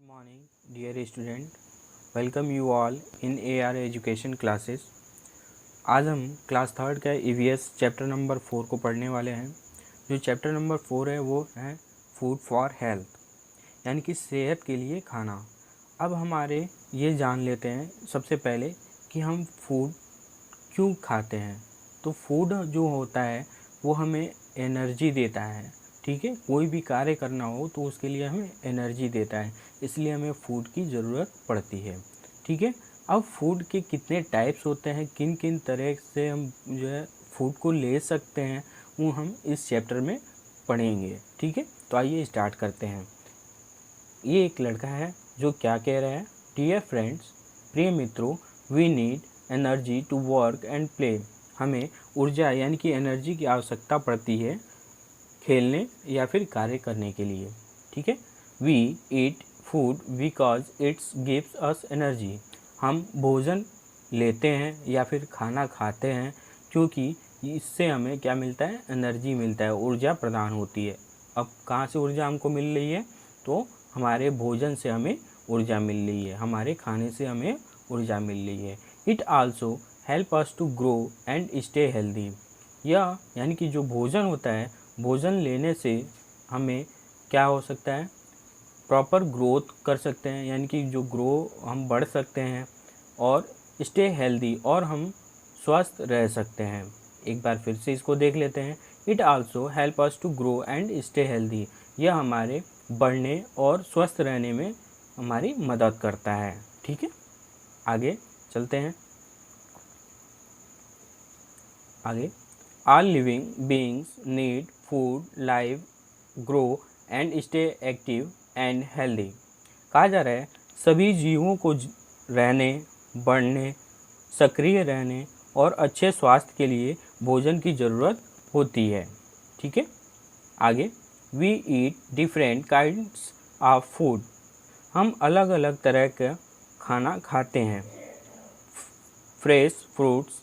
morning, dear student. Welcome you all in AR education classes. आज हम class third का EVS chapter number 4 को पढ़ने वाले हैं। जो चैप्टर नंबर 4 है वो है फूड फॉर हेल्थ, यानी कि सेहत के लिए खाना। अब हमारे ये जान लेते हैं सबसे पहले कि हम फूड क्यों खाते हैं। तो फूड जो होता है वो हमें एनर्जी देता है, ठीक है। कोई भी कार्य करना हो तो उसके लिए हमें एनर्जी देता है, इसलिए हमें फूड की ज़रूरत पड़ती है, ठीक है। अब फूड के कितने टाइप्स होते हैं, किन किन तरह से हम जो है फूड को ले सकते हैं, वो हम इस चैप्टर में पढ़ेंगे, ठीक है। तो आइए स्टार्ट करते हैं। ये एक लड़का है जो क्या कह रहा है, डियर फ्रेंड्स, प्रिय मित्रों, we need energy to work and play. हमें ऊर्जा यानी कि एनर्जी की आवश्यकता पड़ती है खेलने या फिर कार्य करने के लिए, ठीक है। We eat food because it's gives us energy. हम भोजन लेते हैं या फिर खाना खाते हैं क्योंकि इससे हमें क्या मिलता है, एनर्जी मिलता है, ऊर्जा प्रदान होती है। अब कहाँ से ऊर्जा हमको मिल रही है, तो हमारे भोजन से हमें ऊर्जा मिल रही है, हमारे खाने से हमें ऊर्जा मिल रही है। It also help us to grow and stay healthy. यह यानी कि जो भोजन होता है, भोजन लेने से हमें क्या हो सकता है, प्रॉपर ग्रोथ कर सकते हैं, यानी कि जो हम बढ़ सकते हैं और स्टे हेल्दी, और हम स्वस्थ रह सकते हैं। एक बार फिर से इसको देख लेते हैं। It also help us to grow and stay healthy. यह हमारे बढ़ने और स्वस्थ रहने में हमारी मदद करता है, ठीक है। आगे चलते हैं। आगे, all living beings need food, live, grow and stay active and healthy। कहा जा रहा है सभी जीवों को रहने, बढ़ने, सक्रिय रहने और अच्छे स्वास्थ्य के लिए भोजन की ज़रूरत होती है, ठीक है। आगे, we eat different kinds of food। हम अलग अलग तरह का खाना खाते हैं। Fresh fruits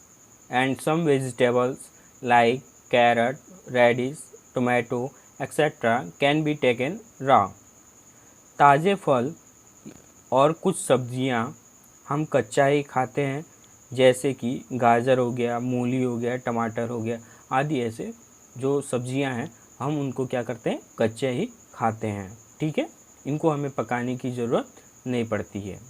and some vegetables like carrot, radish, tomato, etc. can be taken raw। ताज़े फल और कुछ सब्जियां हम कच्चा ही खाते हैं, जैसे कि गाजर हो गया, मूली हो गया, टमाटर हो गया आदि। ऐसे जो सब्जियां हैं हम उनको क्या करते हैं, कच्चे ही खाते हैं, ठीक है। इनको हमें पकाने की ज़रूरत नहीं पड़ती है।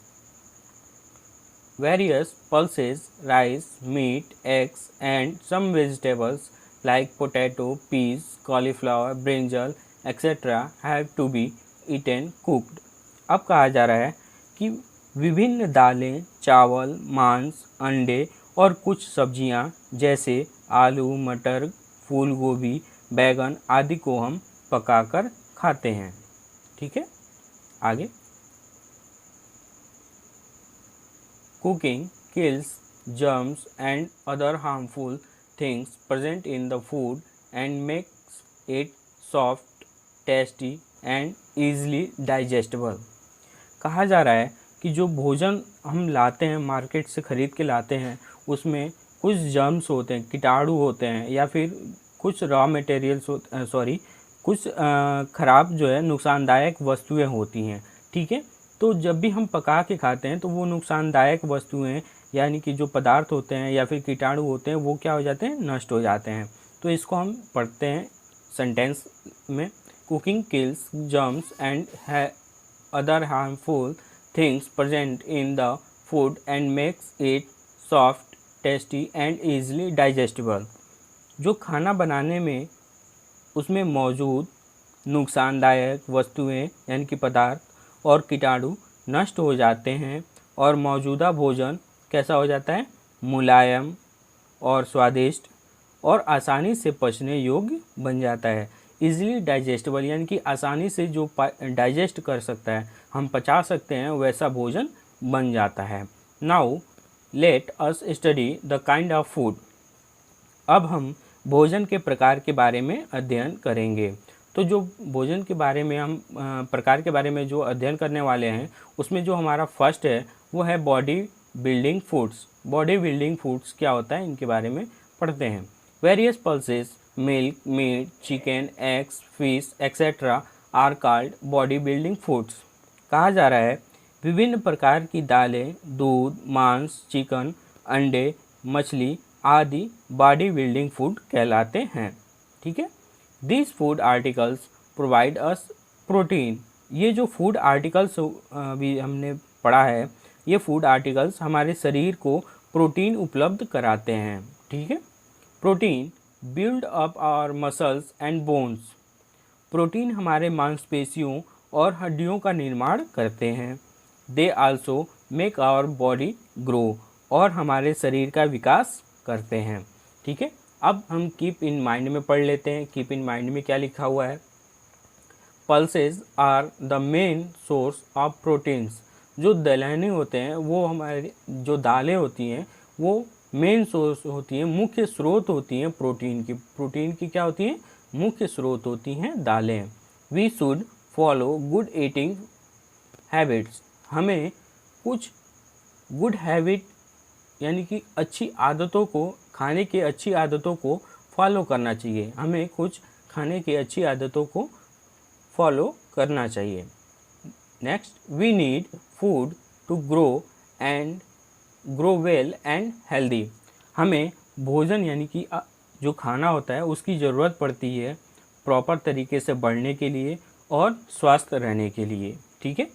Various pulses, rice, meat, eggs and some vegetables like potato, peas, cauliflower, brinjal, etc. have to be eaten cooked। अब कहा जा रहा है कि विभिन्न दालें, चावल, मांस, अंडे और कुछ सब्जियां जैसे आलू, मटर, फूल गोभी, बैगन आदि को हम पकाकर खाते हैं, ठीक है। आगे, cooking kills germs and other harmful things present in the food and makes it soft, tasty and easily digestible। कहा जा रहा है कि जो भोजन हम लाते हैं, मार्केट से ख़रीद के लाते हैं, उसमें कुछ जर्म्स होते हैं, कीटाणु होते हैं, या फिर कुछ रॉ मटेरियल्स कुछ ख़राब जो है नुकसानदायक वस्तुएं होती हैं, ठीक है। तो जब भी हम पका के खाते हैं तो वो नुकसानदायक वस्तुएं यानी कि जो पदार्थ होते हैं या फिर कीटाणु होते हैं वो क्या हो जाते हैं, नष्ट हो जाते हैं। तो इसको हम पढ़ते हैं सेंटेंस में। Cooking kills germs and other harmful things present in the food and makes it soft, tasty and easily digestible. जो खाना बनाने में उसमें मौजूद नुकसानदायक वस्तुएं यानी कि पदार्थ और कीटाणु नष्ट हो जाते हैं और मौजूदा भोजन कैसा हो जाता है, मुलायम और स्वादिष्ट और आसानी से पचने योग्य बन जाता है। इजीली डाइजेस्टेबल यानी कि आसानी से जो डाइजेस्ट कर सकता है, हम पचा सकते हैं, वैसा भोजन बन जाता है। Now let us study the kind of food. अब हम भोजन के प्रकार के बारे में अध्ययन करेंगे। तो जो भोजन के बारे में हम प्रकार के बारे में जो अध्ययन करने वाले हैं, उसमें जो हमारा फर्स्ट है वो है body building foods. Body building foods क्या होता है, इनके बारे में पढ़ते हैं। Various pulses, milk, meat, chicken, eggs, fish etcetera are called body building foods. कहा जा रहा है विभिन्न प्रकार की दालें, दूध, मांस, चिकन, अंडे, मछली आदि बॉडी बिल्डिंग फूड कहलाते हैं। ठीक है, this food articles provide us protein. ये जो फूड आर्टिकल्स अभी हमने पढ़ा है, ये फूड आर्टिकल्स हमारे शरीर को प्रोटीन उपलब्ध कराते हैं। ठीक है, protein build up our muscles and bones. Protein हमारे मांसपेशियों और हड्डियों का निर्माण करते हैं। They also make our body grow, और हमारे शरीर का विकास करते हैं। ठीक है, अब हम कीप इन माइंड में पढ़ लेते हैं। कीप इन माइंड में क्या लिखा हुआ है? Pulses are the main source of proteins. जो दलहनी होते हैं वो हमारे जो दालें होती हैं वो मेन सोर्स होती हैं, मुख्य स्रोत होती हैं प्रोटीन की। प्रोटीन की क्या होती हैं? मुख्य स्रोत होती हैं दालें। We should follow good eating habits. हमें कुछ गुड हैबिट यानी कि अच्छी आदतों को, खाने की अच्छी आदतों को फॉलो करना चाहिए। हमें कुछ खाने की अच्छी आदतों को फॉलो करना चाहिए। Next, we need food to grow well and healthy. हमें भोजन यानी कि जो खाना होता है उसकी ज़रूरत पड़ती है प्रॉपर तरीके से बढ़ने के लिए और स्वस्थ रहने के लिए। ठीक है,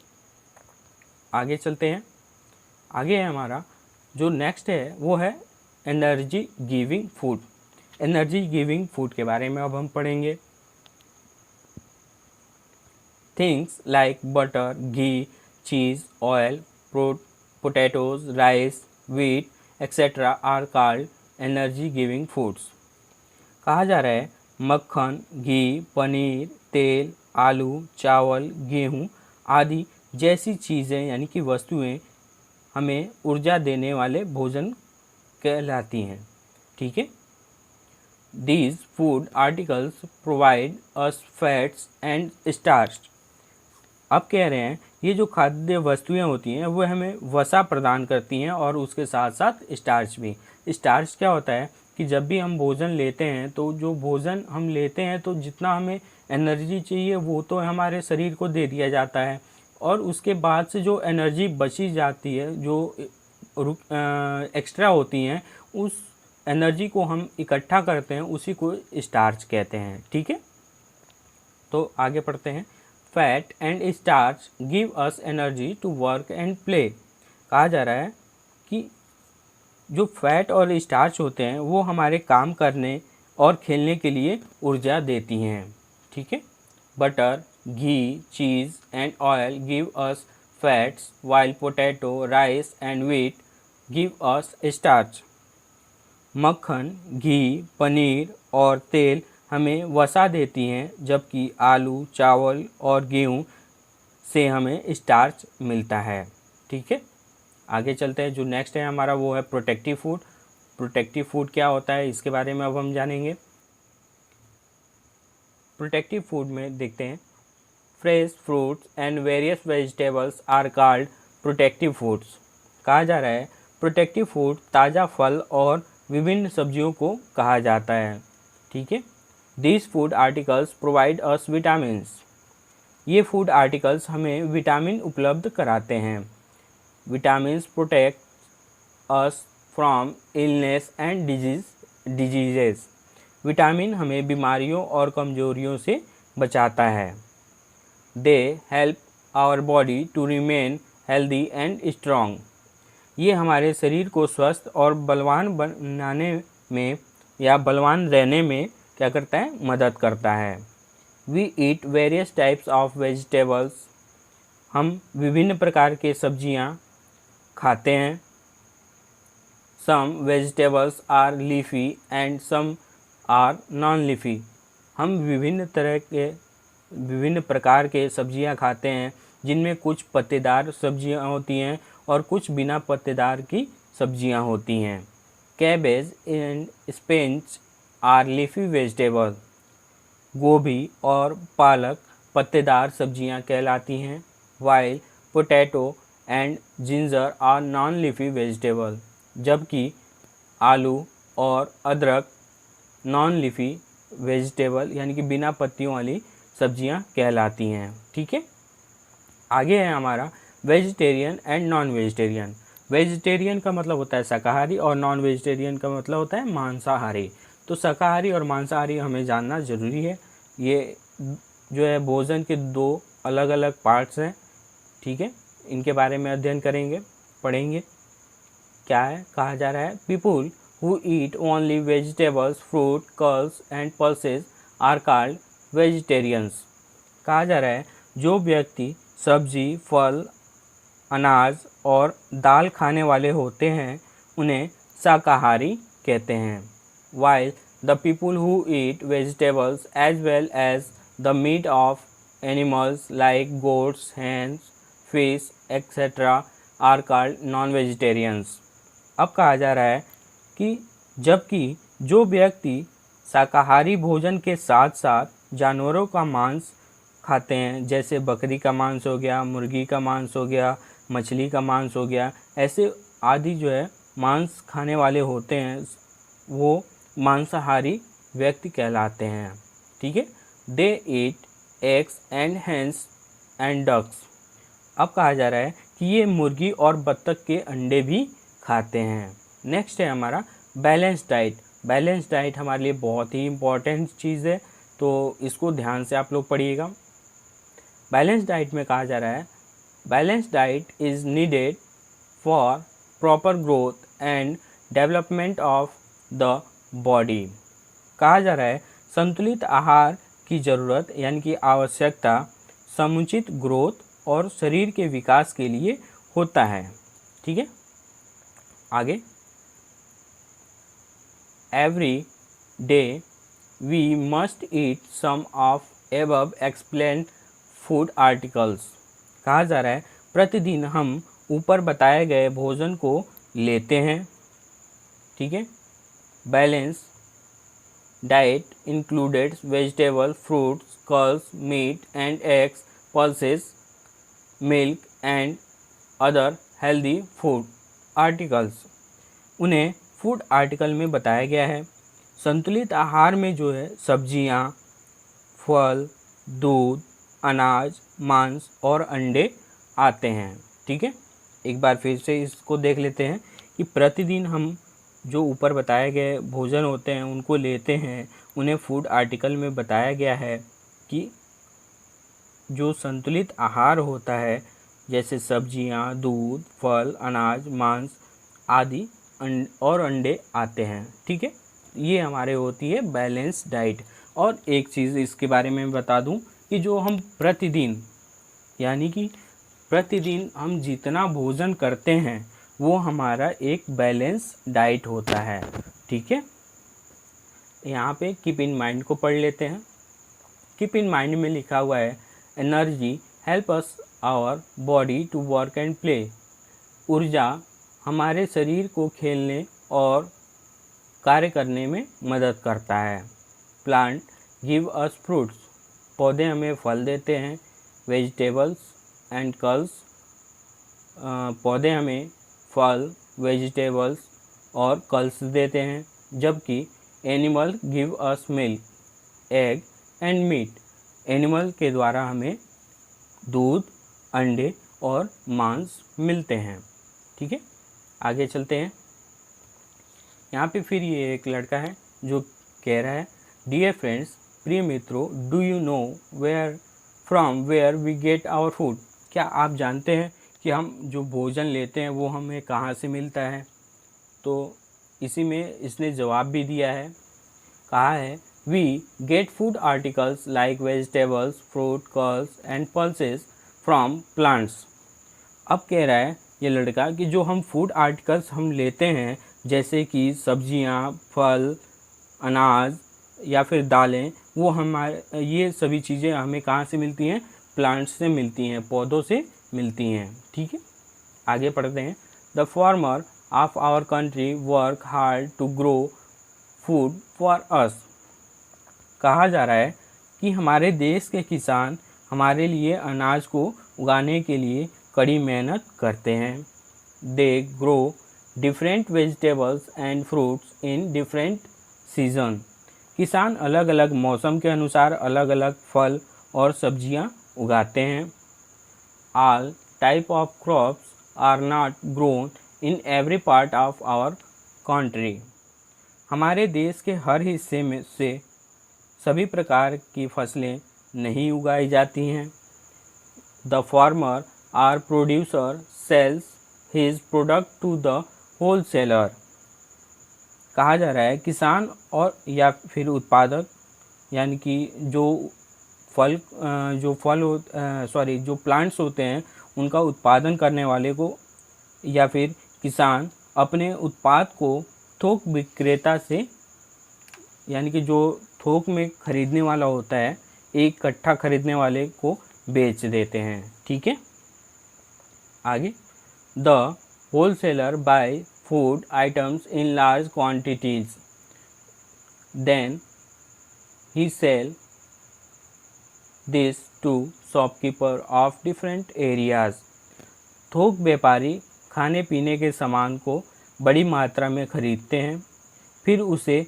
आगे चलते हैं। आगे है हमारा जो नेक्स्ट है वो है energy giving food. Energy giving food के बारे में अब हम पढ़ेंगे। Things like butter, ghee, cheese, oil, potatoes, rice, wheat etcetera are called energy giving foods. कहा जा रहा है मक्खन, घी, पनीर, तेल, आलू, चावल, गेहूँ आदि जैसी चीज़ें यानी कि वस्तुएं हमें ऊर्जा देने वाले भोजन कहलाती हैं। ठीक है, these food articles provide us fats and starch. अब कह रहे हैं ये जो खाद्य वस्तुएं होती हैं वो हमें वसा प्रदान करती हैं और उसके साथ साथ स्टार्च भी। स्टार्च क्या होता है कि जब भी हम भोजन लेते हैं तो जो भोजन हम लेते हैं तो जितना हमें एनर्जी चाहिए वो तो हमारे शरीर को दे दिया जाता है, और उसके बाद से जो एनर्जी बची जाती है, जो एक्स्ट्रा होती हैं, उस एनर्जी को हम इकट्ठा करते हैं, उसी को स्टार्च कहते हैं। ठीक है, तो आगे पढ़ते हैं। Fat and starch give us energy to work and play. कहा जा रहा है कि जो फैट और स्टार्च होते हैं वो हमारे काम करने और खेलने के लिए ऊर्जा देती हैं। ठीक है, butter, ghee, cheese and oil give us fats while potato, rice and wheat give us starch. मक्खन, घी, पनीर और तेल हमें वसा देती हैं, जबकि आलू, चावल और गेहूँ से हमें स्टार्च मिलता है। ठीक है, आगे चलते हैं। जो नेक्स्ट है हमारा वो है प्रोटेक्टिव फूड। प्रोटेक्टिव फूड क्या होता है इसके बारे में अब हम जानेंगे। प्रोटेक्टिव फूड में देखते हैं fresh fruits and various vegetables are called protective foods. कहा जा रहा है प्रोटेक्टिव फूड ताज़ा फल और विभिन्न सब्जियों को कहा जाता है। ठीक है, this food articles provide us vitamins. ये फूड आर्टिकल्स हमें विटामिन उपलब्ध कराते हैं। Vitamins protect us from illness and diseases. Vitamin हमें बीमारियों और कमजोरियों से बचाता है। They help our body to remain healthy and strong. ये हमारे शरीर को स्वस्थ और बलवान बनाने में या बलवान रहने में क्या करता है? मदद करता है। We eat various types of vegetables. हम विभिन्न प्रकार के सब्जियां खाते हैं। Some vegetables are leafy and some are non leafy. हम विभिन्न प्रकार के सब्जियां खाते हैं, जिनमें कुछ पत्तेदार सब्जियां होती हैं और कुछ बिना पत्तेदार की सब्जियां होती हैं। Cabbage and spinach are leafy vegetable. गोभी और पालक पत्तेदार सब्जियां कहलाती हैं, while potato and ginger are non leafy vegetable. जबकि आलू और अदरक नॉन लीफी वेजिटेबल यानी कि बिना पत्तियों वाली सब्जियां कहलाती हैं। ठीक है, आगे है हमारा vegetarian and non vegetarian. Vegetarian का मतलब होता है शाकाहारी और नॉन वेजिटेरियन का मतलब होता है मांसाहारी। तो शाकाहारी और मांसाहारी हमें जानना ज़रूरी है। ये जो है भोजन के दो अलग अलग पार्ट्स हैं, ठीक है। इनके बारे में अध्ययन करेंगे, पढ़ेंगे। क्या है कहा जा रहा है, people who eat only vegetables, fruit, cereals and pulses are called vegetarians. कहा जा रहा है जो व्यक्ति सब्जी, फल, अनाज और दाल खाने वाले होते हैं उन्हें शाकाहारी कहते हैं। While the people who eat vegetables as well as the meat of animals like goats, hens, fish etcetera are called non vegetarians. अब कहा जा रहा है कि जबकि जो व्यक्ति शाकाहारी भोजन के साथ साथ जानवरों का मांस खाते हैं, जैसे बकरी का मांस हो गया, मुर्गी का मांस हो गया, मछली का मांस हो गया, ऐसे आदि जो है मांस खाने वाले होते हैं, वो मांसाहारी व्यक्ति कहलाते हैं, ठीक है। They eat eggs and hens and ducks. अब कहा जा रहा है कि ये मुर्गी और बत्तख के अंडे भी खाते हैं। नेक्स्ट है हमारा बैलेंस डाइट। बैलेंस डाइट हमारे लिए बहुत ही इम्पॉर्टेंट चीज़ है, तो इसको ध्यान से आप लोग पढ़िएगा। बैलेंस डाइट में कहा जा रहा है balance diet is needed for proper growth and development of the body. कहा जा रहा है संतुलित आहार की ज़रूरत यानी कि आवश्यकता समुचित ग्रोथ और शरीर के विकास के लिए होता है, ठीक है। आगे, every day we must eat some of above explained food articles. कहा जा रहा है प्रतिदिन हम ऊपर बताए गए भोजन को लेते हैं, ठीक है। Balance diet included vegetable, fruits, cereals, meat and eggs, pulses, milk and other healthy food articles. उन्हें फूड आर्टिकल में बताया गया है। संतुलित आहार में जो है सब्जियां, फल, दूध, अनाज, मांस और अंडे आते हैं, ठीक है। एक बार फिर से इसको देख लेते हैं कि प्रतिदिन हम जो ऊपर बताए गए भोजन होते हैं उनको लेते हैं, उन्हें फूड आर्टिकल में बताया गया है कि जो संतुलित आहार होता है जैसे सब्जियां, दूध, फल, अनाज, मांस आदि और अंडे आते हैं, ठीक है। ये हमारे होती है बैलेंस डाइट। और एक चीज़ इसके बारे में बता दूं कि जो हम प्रतिदिन यानी कि प्रतिदिन हम जितना भोजन करते हैं वो हमारा एक बैलेंस डाइट होता है, ठीक है। यहाँ पे कीप इन माइंड को पढ़ लेते हैं। कीप इन माइंड में लिखा हुआ है energy help us our body to work and play. ऊर्जा हमारे शरीर को खेलने और कार्य करने में मदद करता है। Plant give us fruits. पौधे हमें फल देते हैं। Vegetables and cereals. पौधे हमें फल, वेजिटेबल्स और कर्ल्स देते हैं। जबकि animal give us milk, egg and meat. Animal के द्वारा हमें दूध, अंडे और मांस मिलते हैं, ठीक है। आगे चलते हैं। यहाँ पे फिर ये एक लड़का है जो कह रहा है डियर फ्रेंड्स, प्रिय मित्रों, do you know where we get our food. क्या आप जानते हैं कि हम जो भोजन लेते हैं वो हमें कहाँ से मिलता है। तो इसी में इसने जवाब भी दिया है। कहा है we get food articles like vegetables, fruit, cereals and pulses from plants. अब कह रहा है ये लड़का कि जो हम फूड आर्टिकल्स हम लेते हैं जैसे कि सब्जियां, फल, अनाज या फिर दालें, वो हमारे ये सभी चीज़ें हमें कहाँ से मिलती हैं, प्लांट्स से मिलती हैं, पौधों से मिलती हैं, ठीक है। आगे पढ़ते हैं। The farmer of our country work hard to grow food for us. कहा जा रहा है कि हमारे देश के किसान हमारे लिए अनाज को उगाने के लिए कड़ी मेहनत करते हैं। They grow different vegetables and fruits in different season. किसान अलग अलग मौसम के अनुसार अलग अलग फल और सब्जियां उगाते हैं। all type of crops are not grown in every part of our country. हमारे देश के हर हिस्से में से सभी प्रकार की फसलें नहीं उगाई जाती हैं. The farmer or producer sells his product to the wholesaler. कहा जा रहा है किसान और या फिर उत्पादक यानी कि जो प्लांट्स होते हैं उनका उत्पादन करने वाले को या फिर किसान अपने उत्पाद को थोक विक्रेता से यानी कि जो थोक में खरीदने वाला होता है एक कट्ठा खरीदने वाले को बेच देते हैं. ठीक है, आगे. The wholesaler buy food items in large quantities, then he sell this to shopkeeper of different areas. थोक व्यापारी खाने पीने के सामान को बड़ी मात्रा में खरीदते हैं, फिर उसे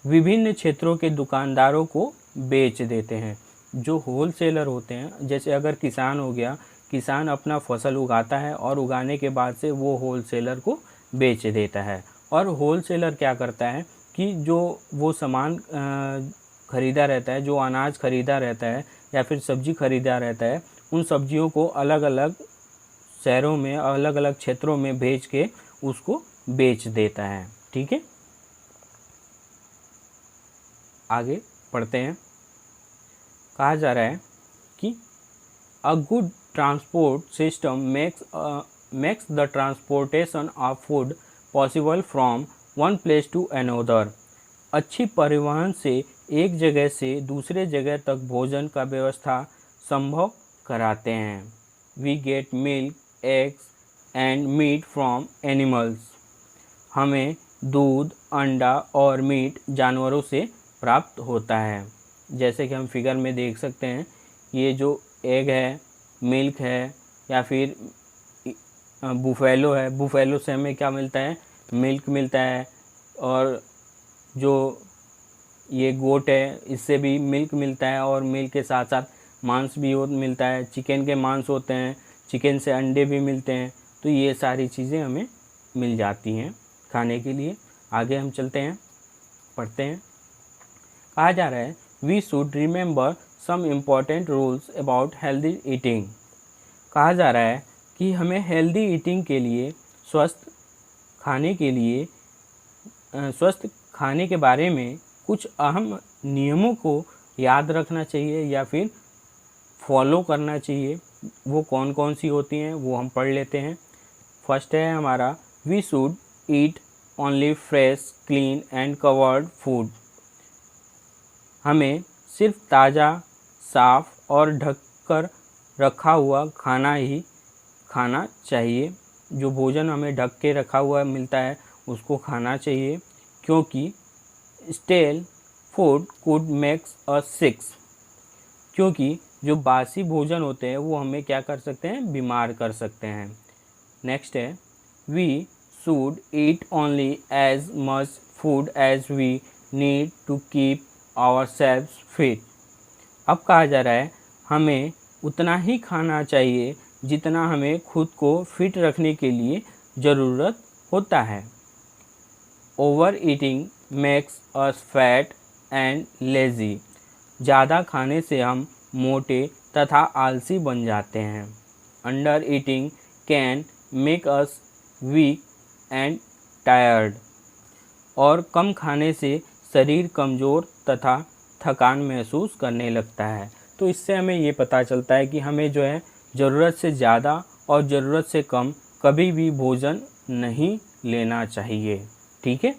विभिन्न क्षेत्रों के दुकानदारों को बेच देते हैं. जो होलसेलर होते हैं, जैसे अगर किसान हो गया, किसान अपना फसल उगाता है और उगाने के बाद से वो होलसेलर को बेच देता है. और होलसेलर क्या करता है कि जो वो सामान ख़रीदा रहता है, जो अनाज ख़रीदा रहता है या फिर सब्जी ख़रीदा रहता है, उन सब्जियों को अलग अलग शहरों में अलग अलग क्षेत्रों में भेज के उसको बेच देता है. ठीक है, आगे पढ़ते हैं. कहा जा रहा है कि a good transport system makes the transportation of food possible from one place to another. अच्छी परिवहन से एक जगह से दूसरे जगह तक भोजन का व्यवस्था संभव कराते हैं. We get milk, eggs and meat from animals. हमें दूध, अंडा और मीट जानवरों से प्राप्त होता है. जैसे कि हम फिगर में देख सकते हैं, ये जो एग है, मिल्क है या फिर बुफेलो है. बुफेलो से हमें क्या मिलता है? मिल्क मिलता है. और जो ये गोट है, इससे भी मिल्क मिलता है और मिल्क के साथ साथ मांस भी मिलता है. चिकन के मांस होते हैं, चिकन से अंडे भी मिलते हैं. तो ये सारी चीज़ें हमें मिल जाती हैं खाने के लिए. आगे हम चलते हैं, पढ़ते हैं. कहा जा रहा है We should remember some important rules about healthy eating. कहा जा रहा है कि हमें हेल्दी ईटिंग के लिए स्वस्थ खाने के बारे में कुछ अहम नियमों को याद रखना चाहिए या फिर फॉलो करना चाहिए. वो कौन कौन सी होती हैं वो हम पढ़ लेते हैं. फर्स्ट है हमारा we should eat only fresh, clean and covered food. हमें सिर्फ ताज़ा, साफ और ढककर रखा हुआ खाना ही खाना चाहिए. जो भोजन हमें ढक के रखा हुआ मिलता है उसको खाना चाहिए, क्योंकि stale food could makes us sick. क्योंकि जो बासी भोजन होते हैं वो हमें क्या कर सकते हैं? बीमार कर सकते हैं. नेक्स्ट है we should eat only as much food as we need to keep ourselves fit. अब कहा जा रहा है हमें उतना ही खाना चाहिए जितना हमें खुद को फिट रखने के लिए ज़रूरत होता है. Over eating makes us fat and lazy. ज़्यादा खाने से हम मोटे तथा आलसी बन जाते हैं. Under eating can make us weak and tired. और कम खाने से शरीर कमज़ोर तथा थकान महसूस करने लगता है. तो इससे हमें ये पता चलता है कि हमें जो है ज़रूरत से ज़्यादा और ज़रूरत से कम कभी भी भोजन नहीं लेना चाहिए. ठीक है,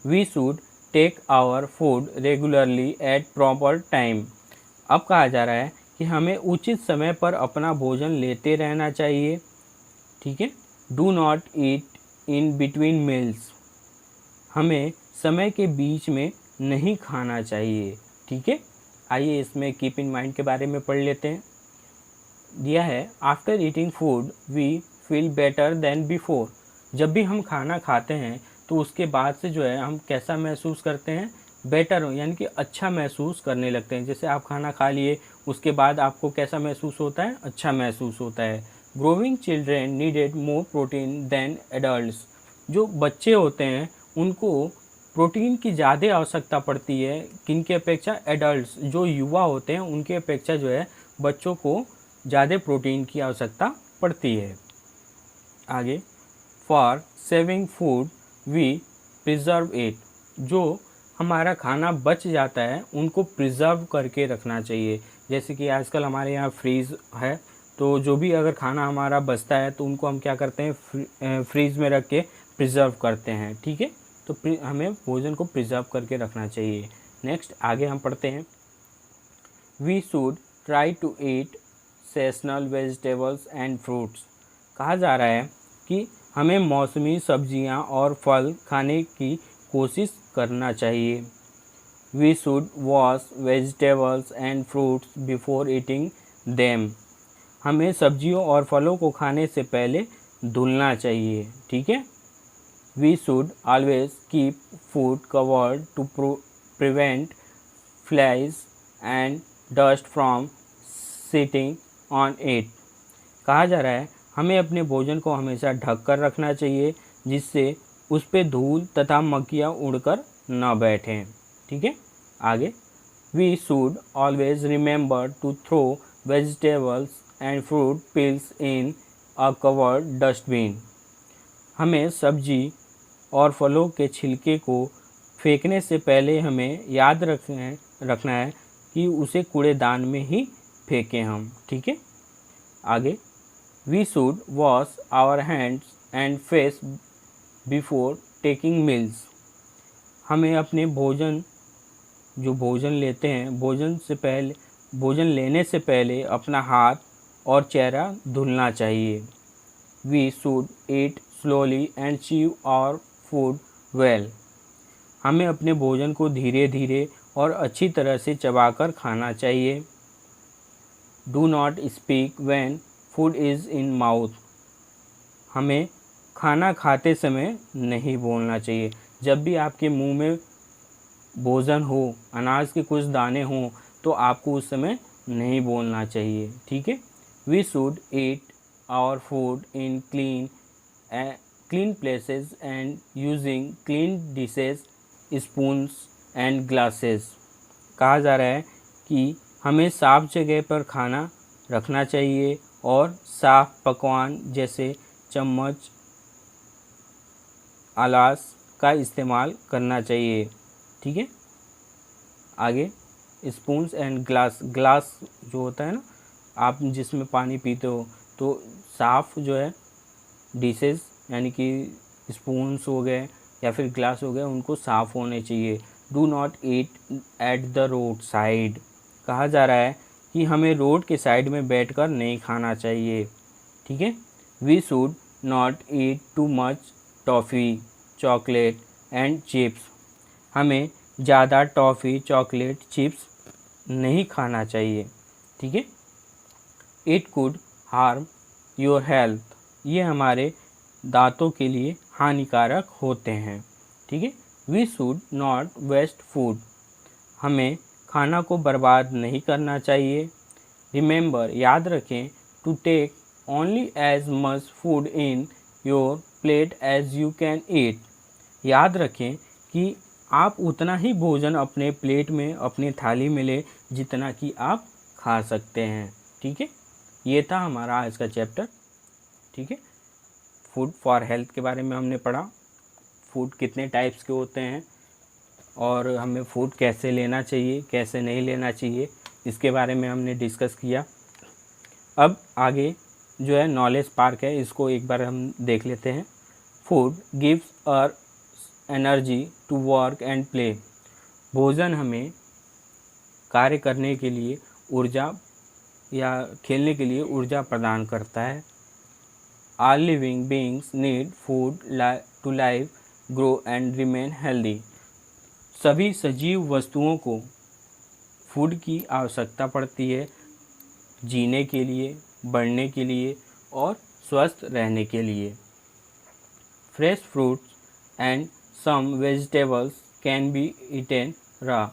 we should take our food regularly at proper time. अब कहा जा रहा है कि हमें उचित समय पर अपना भोजन लेते रहना चाहिए. ठीक है, do not eat in between meals. हमें समय के बीच में नहीं खाना चाहिए. ठीक है, आइए इसमें कीप इन माइंड के बारे में पढ़ लेते हैं. दिया है after eating food we feel better than before. जब भी हम खाना खाते हैं तो उसके बाद से जो है हम कैसा महसूस करते हैं? बेटर हो यानी कि अच्छा महसूस करने लगते हैं. जैसे आप खाना खा लिए, उसके बाद आपको कैसा महसूस होता है? अच्छा महसूस होता है। Growing children needed more protein than adults. जो बच्चे होते हैं उनको प्रोटीन की ज़्यादा आवश्यकता पड़ती है, किनके अपेक्षा? एडल्ट्स, जो युवा होते हैं उनके अपेक्षा जो है बच्चों को ज़्यादा प्रोटीन की आवश्यकता पड़ती है। आगे, for saving food we preserve it. जो हमारा खाना बच जाता है उनको प्रिजर्व करके रखना चाहिए। जैसे कि आजकल हमारे यहाँ फ्रीज है, तो जो भी अगर खाना हमारा बचता है तो उनको हम क्या करते हैं? फ्रीज में रख के प्रिजर्व करते हैं। ठीक है, तो हमें भोजन को प्रिजर्व करके रखना चाहिए। नेक्स्ट आगे हम पढ़ते हैं, we should try to eat seasonal vegetables and fruits. कहा जा रहा है कि हमें मौसमी सब्जियां और फल खाने की कोशिश करना चाहिए। We should wash vegetables and fruits before eating them. हमें सब्जियों और फलों को खाने से पहले धुलना चाहिए। ठीक है, we should always keep food covered to prevent flies and dust from sitting on it. कहा जा रहा है हमें अपने भोजन को हमेशा ढक कर रखना चाहिए, जिससे उस पे धूल तथा मक्खियाँ उड़कर न बैठें। ठीक है, आगे, we should always remember to throw vegetables and fruit peels in a covered dustbin. हमें सब्जी और फलों के छिलके को फेंकने से पहले हमें याद रखना है कि उसे कूड़ेदान में ही फेंकें हम। ठीक है, आगे, we should wash our hands and face before taking meals. हमें अपने भोजन लेते हैं, भोजन लेने से पहले अपना हाथ और चेहरा धुलना चाहिए। We should eat slowly and chew our food well. हमें अपने भोजन को धीरे धीरे और अच्छी तरह से चबाकर खाना चाहिए। Do not speak when food is in mouth. हमें खाना खाते समय नहीं बोलना चाहिए। जब भी आपके मुंह में भोजन हो, अनाज के कुछ दाने हों, तो आपको उस समय नहीं बोलना चाहिए। ठीक है, we should eat our food in clean places and using clean dishes, spoons and glasses. कहा जा रहा है कि हमें साफ जगह पर खाना रखना चाहिए और साफ पकवान जैसे चम्मच, आलास का इस्तेमाल करना चाहिए। ठीक है, आगे, स्पून्स एंड ग्लास जो होता है ना, आप जिसमें पानी पीते हो, तो साफ़ जो है डिशेस यानी कि स्पून्स हो गए या फिर ग्लास हो गए, उनको साफ़ होने चाहिए। Do not eat at the road side. कहा जा रहा है कि हमें रोड के साइड में बैठकर नहीं खाना चाहिए। ठीक है, we should not eat too much toffee, chocolate and chips. हमें ज़्यादा टॉफ़ी, चॉकलेट, चिप्स नहीं खाना चाहिए। ठीक है, it could harm your health. ये हमारे दांतों के लिए हानिकारक होते हैं। ठीक है, we should not waste food. हमें खाना को बर्बाद नहीं करना चाहिए। रिमेंबर, याद रखें, to take only as much food in your plate as you can eat. याद रखें कि आप उतना ही भोजन अपने प्लेट में, अपनी थाली में लें जितना कि आप खा सकते हैं। ठीक है, ये था हमारा आज का चैप्टर। ठीक है, फूड फॉर हेल्थ के बारे में हमने पढ़ा, फूड कितने टाइप्स के होते हैं और हमें फूड कैसे लेना चाहिए, कैसे नहीं लेना चाहिए, इसके बारे में हमने डिस्कस किया। अब आगे जो है नॉलेज पार्क है, इसको एक बार हम देख लेते हैं। Food gives our energy to work and play. भोजन हमें कार्य करने के लिए ऊर्जा या खेलने के लिए ऊर्जा प्रदान करता है। All living beings need food to live, grow and remain healthy. सभी सजीव वस्तुओं को फूड की आवश्यकता पड़ती है जीने के लिए, बढ़ने के लिए और स्वस्थ रहने के लिए। Fresh fruits and some vegetables can be eaten raw.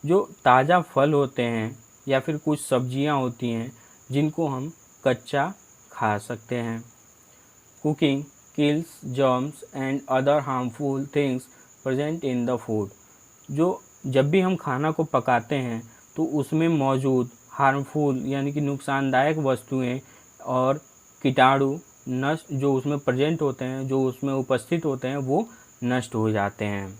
जो ताज़ा फल होते हैं या फिर कुछ सब्जियां होती हैं जिनको हम कच्चा खा सकते हैं। Cooking kills germs and other harmful things present in the food. जो जब भी हम खाना को पकाते हैं तो उसमें मौजूद हार्मफुल यानी कि नुकसानदायक वस्तुएं और कीटाणु नष्ट जो उसमें प्रेजेंट होते हैं, जो उसमें उपस्थित होते हैं, वो नष्ट हो जाते हैं।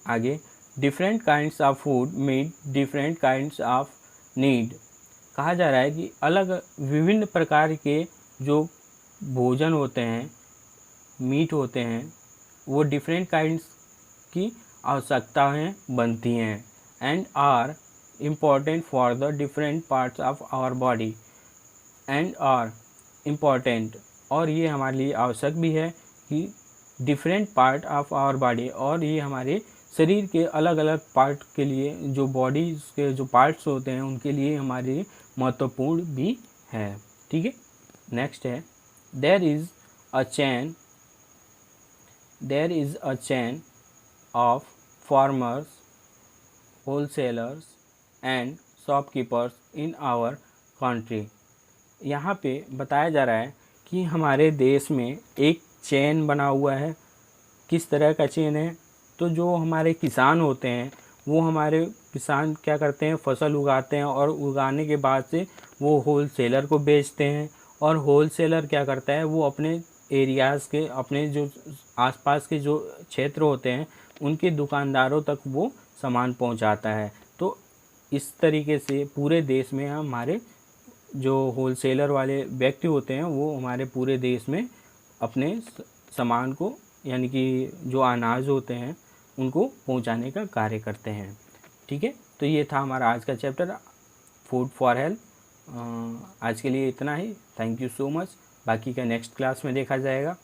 आगे, different kinds of food meet different kinds of need. कहा जा रहा है कि अलग विभिन्न प्रकार के जो भोजन होते हैं, मीट होते हैं, वो डिफरेंट काइंड्स की आवश्यकताएं बनती हैं and are important for the different parts of our body and are important, और ये हमारे लिए आवश्यक भी है कि different part of our body, और ये हमारे शरीर के अलग अलग पार्ट के लिए, जो बॉडी के जो पार्ट्स होते हैं उनके लिए हमारे महत्वपूर्ण भी है। ठीक है, नेक्स्ट है there is a chain of farmers wholesalers and shopkeepers in our country. यहाँ पे बताया जा रहा है कि हमारे देश में एक चेन बना हुआ है। किस तरह का चेन है? तो जो हमारे किसान होते हैं, वो हमारे किसान क्या करते हैं, फसल उगाते हैं और उगाने के बाद से वो होलसेलर को बेचते हैं, और होलसेलर क्या करता है, वो अपने एरियाज़ के, अपने जो आसपास के जो क्षेत्र होते हैं उनके दुकानदारों तक वो सामान पहुंचाता है। तो इस तरीके से पूरे देश में हमारे जो होलसेलर वाले व्यक्ति होते हैं वो हमारे पूरे देश में अपने सामान को, यानी कि जो अनाज होते हैं उनको पहुंचाने का कार्य करते हैं। ठीक है, तो ये था हमारा आज का चैप्टर फूड फॉर हेल्थ। आज के लिए इतना ही। Thank you so much. बाकी का नेक्स्ट क्लास में देखा जाएगा।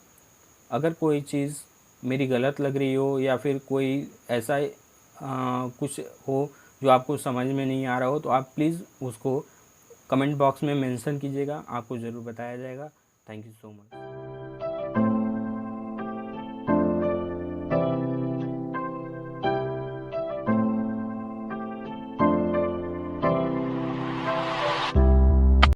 अगर कोई चीज़ मेरी गलत लग रही हो या फिर कोई ऐसा कुछ हो जो आपको समझ में नहीं आ रहा हो, तो आप प्लीज़ उसको कमेंट बॉक्स में मेंशन कीजिएगा, आपको ज़रूर बताया जाएगा। Thank you so much.